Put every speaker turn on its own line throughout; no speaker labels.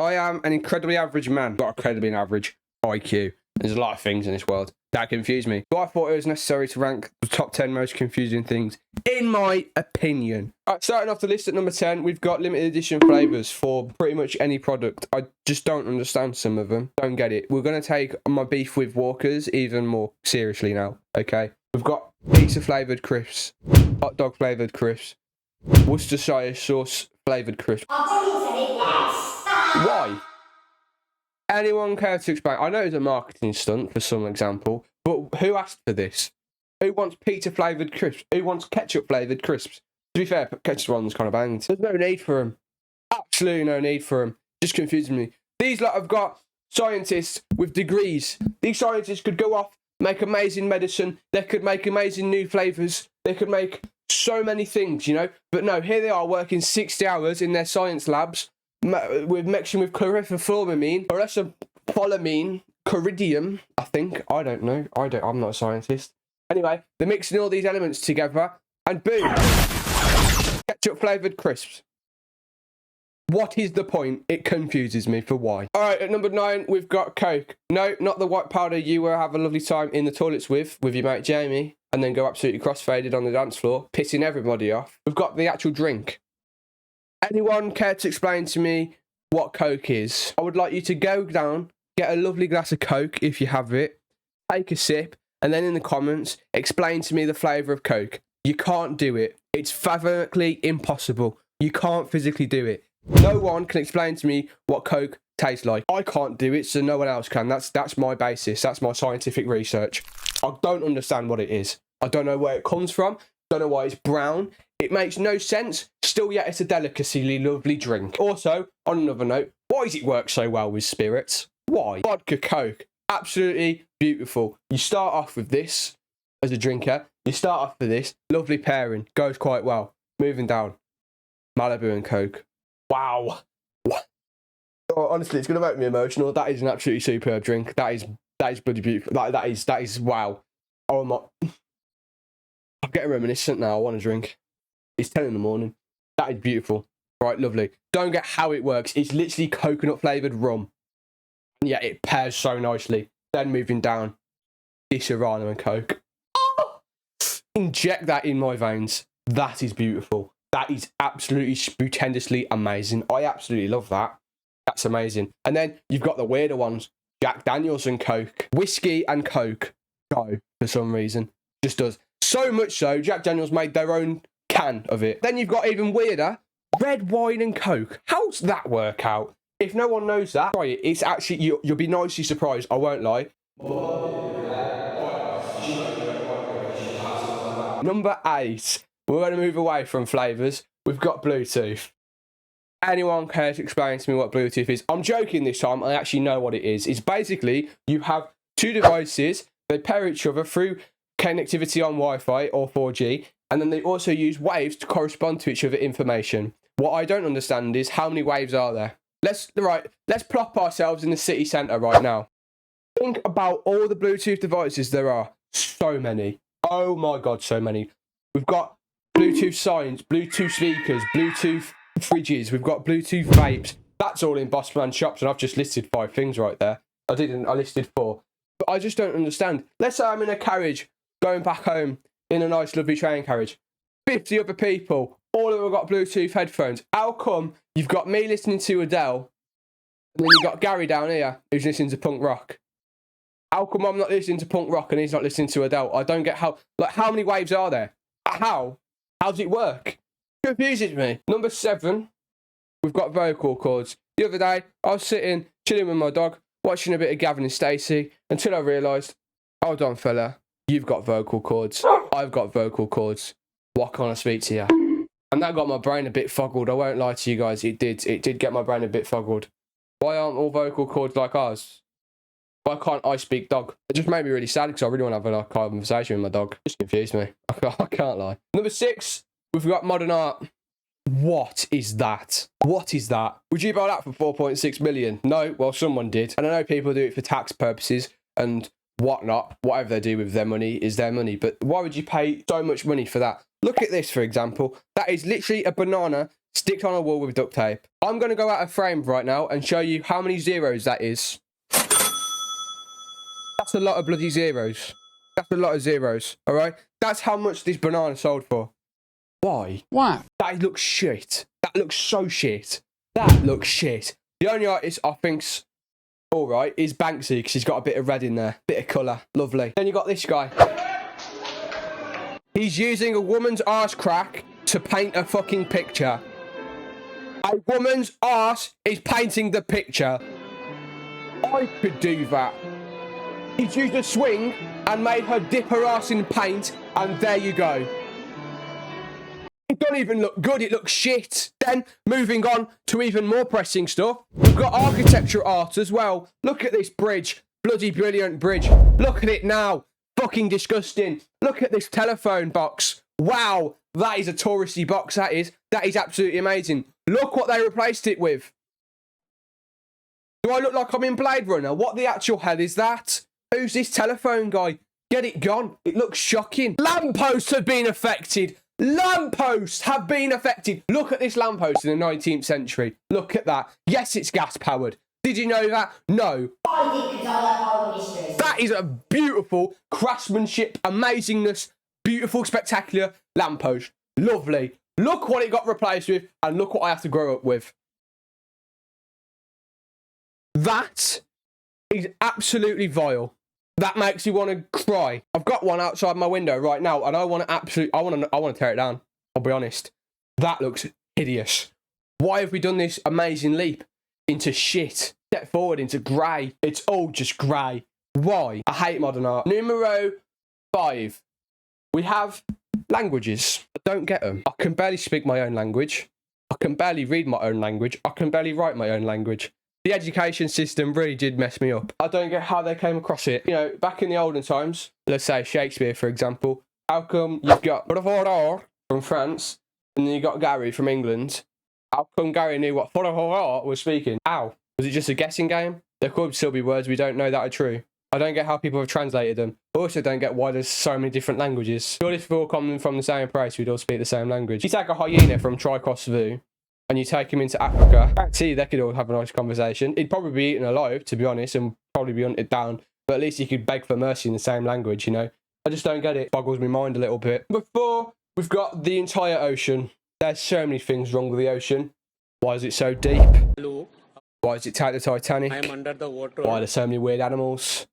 I am an incredibly average man, not incredibly average IQ. There's a lot of things in this world that confuse me. So I thought it was necessary to rank the top 10 most confusing things, in my opinion. All right, starting off the list at number 10, we've got limited edition flavours for pretty much any product. I just don't understand some of them. Don't get it. We're going to take my beef with Walkers even more seriously now, okay? We've got pizza flavoured crisps, hot dog flavoured crisps, Worcestershire sauce flavoured crisps. Why? Anyone care to explain? I know it's a marketing stunt for some example, but who asked for this? Who wants pizza flavoured crisps? Who wants ketchup flavoured crisps? To be fair, ketchup one's kind of banged. There's no need for them. Absolutely no need for them. Just confusing me. These lot have got scientists with degrees. These scientists could go off, make amazing medicine. They could make amazing new flavours. They could make so many things, you know. But no, here they are working 60 hours in their science labs with mixing with chlorofluoromine, or polyamine, coridium, I think. I don't know. I'm not a scientist. Anyway, they're mixing all these elements together, and boom, ketchup flavoured crisps. What is the point? It confuses me for why. All right, at number 9, we've got Coke. No, not the white powder you will have a lovely time in the toilets with your mate Jamie, and then go absolutely crossfaded on the dance floor, pissing everybody off. We've got the actual drink. Anyone care to explain to me what Coke is? I would like you to go down, get a lovely glass of Coke if you have it, take a sip, and then in the comments, explain to me the flavour of Coke. You can't do it. It's fathomically impossible. You can't physically do it. No one can explain to me what Coke tastes like. I can't do it, so no one else can. That's my basis. That's my scientific research. I don't understand what it is. I don't know where it comes from. Don't know why it's brown. It makes no sense. Still yet, it's a deliciously lovely drink. Also, on another note, why does it work so well with spirits? Why? Vodka Coke. Absolutely beautiful. You start off with this as a drinker. You start off with this. Lovely pairing. Goes quite well. Moving down. Malibu and Coke. Wow. Oh, honestly, it's going to make me emotional. That is an absolutely superb drink. That is bloody beautiful. That is wow. Oh, I'm getting reminiscent now. I want a drink. It's 10 in the morning. That is beautiful. Right, lovely. Don't get how it works. It's literally coconut flavoured rum. And yeah, it pairs so nicely. Then moving down, Disaronno and Coke. Oh! Inject that in my veins. That is beautiful. That is absolutely stupendously amazing. I absolutely love that. That's amazing. And then you've got the weirder ones. Jack Daniels and Coke. Whiskey and Coke. Go, for some reason. Just does. So much so, Jack Daniels made their own can of it. Then you've got even weirder, red wine and Coke. How's that work out? If no one knows that, try it. It's actually, you'll be nicely surprised, I won't lie. Number 8, we're going to move away from flavours. We've got Bluetooth. Anyone care to explain to me what Bluetooth is? I'm joking this time, I actually know what it is. It's basically, you have two devices, they pair each other through connectivity on Wi-Fi or 4G, and then they also use waves to correspond to each other information. What I don't understand is how many waves are there? Let's plop ourselves in the city centre right now. Think about all the Bluetooth devices there are. So many. Oh my God, so many. We've got Bluetooth signs, Bluetooth speakers, Bluetooth fridges. We've got Bluetooth vapes. That's all in Bossman shops, and I've just listed 5 things right there. I listed 4. But I just don't understand. Let's say I'm in a carriage going back home in a nice, lovely train carriage. 50 other people, all of them have got Bluetooth headphones. How come you've got me listening to Adele, and then you've got Gary down here who's listening to punk rock? How come I'm not listening to punk rock and he's not listening to Adele? I don't get how many waves are there? How does it work? It confuses me. Number 7, we've got vocal cords. The other day, I was sitting, chilling with my dog, watching a bit of Gavin and Stacey, until I realised, hold on, fella, you've got vocal cords. I've got vocal cords. What can I speak to you? And that got my brain a bit foggled. I won't lie to you guys. It did get my brain a bit foggled. Why aren't all vocal cords like ours? Why can't I speak dog? It just made me really sad because I really want to have a conversation with my dog. Just confused me. I can't lie. Number 6, we've got modern art. What is that? What is that? Would you buy that for 4.6 million? No, well, someone did. And I know people do it for tax purposes and whatnot. Whatever they do with their money is their money. But why would you pay so much money for that? Look at this, for example. That is literally a banana sticked on a wall with duct tape. I'm going to go out of frame right now and show you how many zeros that is. That's a lot of bloody zeros. That's a lot of zeros, all right? That's how much this banana sold for. Why?
Why?
That looks shit. That looks so shit. That looks shit. The only artist I think's all right is Banksy, because he's got a bit of red in there. Bit of colour. Lovely. Then you got this guy. He's using a woman's arse crack to paint a fucking picture. A woman's arse is painting the picture. I could do that. He's used a swing and made her dip her arse in paint, and there you go. It don't even look good, it looks shit. Then, moving on to even more pressing stuff, we've got architecture art as well. Look at this bridge. Bloody brilliant bridge. Look at it now. Fucking disgusting. Look at this telephone box. Wow, that is a touristy box, that is. That is absolutely amazing. Look what they replaced it with. Do I look like I'm in Blade Runner? What the actual hell is that? Who's this telephone guy? Get it gone. It looks shocking. Lampposts have been affected. Lampposts have been affected. Look at this lamppost in the 19th century. Look at that. Yes, it's gas powered. Did you know that? No. That is a beautiful craftsmanship, amazingness, beautiful, spectacular lamppost. Lovely. Look what it got replaced with, and look what I have to grow up with. That is absolutely vile. That makes you want to cry. I've got one outside my window right now, and I want to tear it down. I'll be honest. That looks hideous. Why have we done this amazing leap into shit? Step forward into grey. It's all just grey. Why? I hate modern art. Numero 5. We have languages. I don't get them. I can barely speak my own language. I can barely read my own language. I can barely write my own language. The education system really did mess me up. I don't get how they came across it. You know, back in the olden times, let's say Shakespeare, for example, how come you've got from France and then you got Gary from England? How come Gary knew what was speaking? How? Was it just a guessing game? There could still be words we don't know that are true. I don't get how people have translated them. I also don't get why there's so many different languages. Surely if we all come from the same place, we'd all speak the same language. You take a hyena from Tricos Zoo, and you take him into Africa, see, they could all have a nice conversation. He'd probably be eaten alive, to be honest, and probably be hunted down. But at least he could beg for mercy in the same language, you know? I just don't get it. Boggles my mind a little bit. Before, we've got the entire ocean. There's so many things wrong with the ocean. Why is it so deep?
Hello.
Why does it take the Titanic?
I am under the water.
Why are there so many weird animals?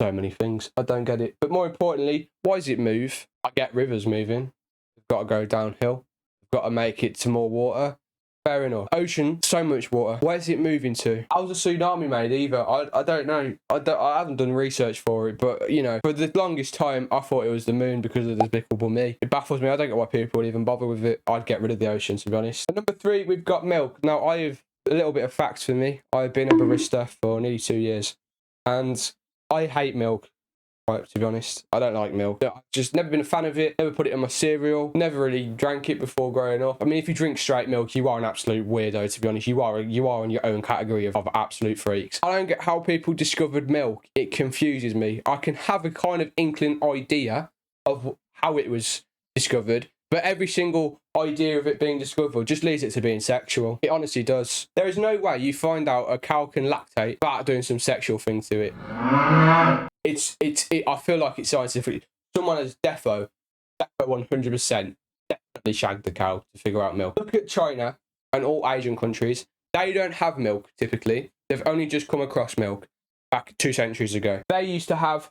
So many things. I don't get it. But more importantly, why does it move? I get rivers moving. We've got to go downhill. We've got to make it to more water. Fair enough. Ocean, so much water. Where's it moving to? How's a tsunami made either? I don't know. I haven't done research for it, but, you know, for the longest time, I thought it was the moon because of Despicable Me. It baffles me. I don't get why people would even bother with it. I'd get rid of the ocean, to be honest. And number 3, we've got milk. Now, I have a little bit of facts for me. I've been a barista for nearly 2 years, and I hate milk. Right, to be honest, I don't like milk. I've just never been a fan of it. Never put it in my cereal. Never really drank it before growing up. I mean, if you drink straight milk, you are an absolute weirdo. To be honest, you are in your own category of absolute freaks. I don't get how people discovered milk. It confuses me. I can have a kind of inkling idea of how it was discovered, but every single idea of it being discovered just leads it to being sexual. It honestly does. There is no way you find out a cow can lactate without doing some sexual thing to it. I feel like it's scientific. Someone as defo 100% definitely shagged the cow to figure out milk. Look at China and all Asian countries. They don't have milk typically. They've only just come across milk back 2 centuries ago. They used to have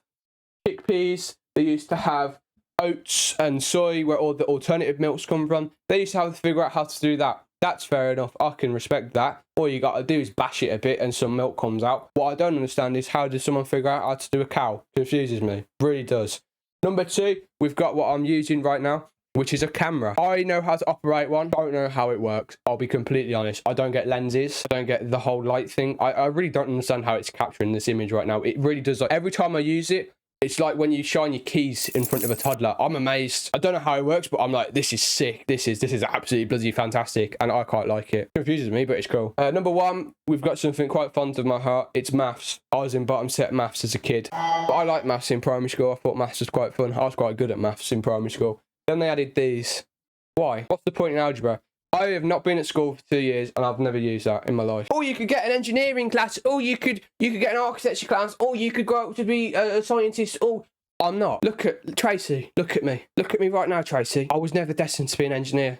chickpeas. They used to have oats and soy, where all the alternative milks come from. They used to have to figure out how to do that. That's fair enough. I can respect that. All you got to do is bash it a bit and some milk comes out. What I don't understand is how does someone figure out how to do a cow? Confuses me. Really does. Number 2, we've got what I'm using right now, which is a camera. I know how to operate one. Don't know how it works. I'll be completely honest. I don't get lenses. I don't get the whole light thing. I really don't understand how it's capturing this image right now. It really does. Like, every time I use it, It's like when you shine your keys in front of a toddler. I'm amazed. I don't know how it works, but I'm like, this is sick. This is absolutely bloody fantastic, and I quite like it. It confuses me, but it's cool. Number one, we've got something quite fond of my heart. It's maths. I was in bottom set maths as a kid, but I liked maths in primary school. I thought maths was quite fun. I was quite good at maths in primary school. Then they added these. Why? What's the point in algebra? I have not been at school for 2 years and I've never used that in my life. Or you could get an engineering class, or you could get an architecture class, or you could grow up to be a scientist, or... I'm not. Look at Tracy. Look at me. Look at me right now, Tracy. I was never destined to be an engineer.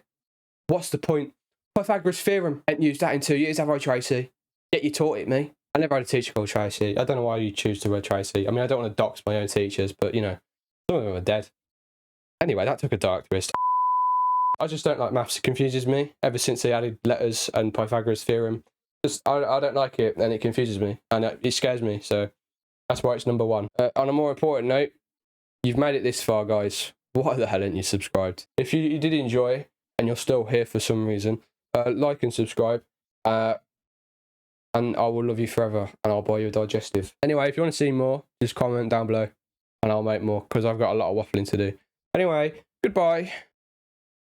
What's the point? Pythagoras theorem. Ain't used that in 2 years, have I, Tracy? Yet you taught it me. I never had a teacher called Tracy. I don't know why you choose the word Tracy. I mean, I don't want to dox my own teachers, but, you know, some of them are dead. Anyway, that took a dark twist. I just don't like maths. It confuses me. Ever since they added letters and Pythagoras theorem, I don't like it, and it confuses me, and it scares me. So that's why it's number one. On a more important note, you've made it this far, guys. Why the hell aren't you subscribed? If you did enjoy and you're still here for some reason, like and subscribe, and I will love you forever, and I'll buy you a digestive. Anyway, if you want to see more, just comment down below, and I'll make more because I've got a lot of waffling to do. Anyway, goodbye.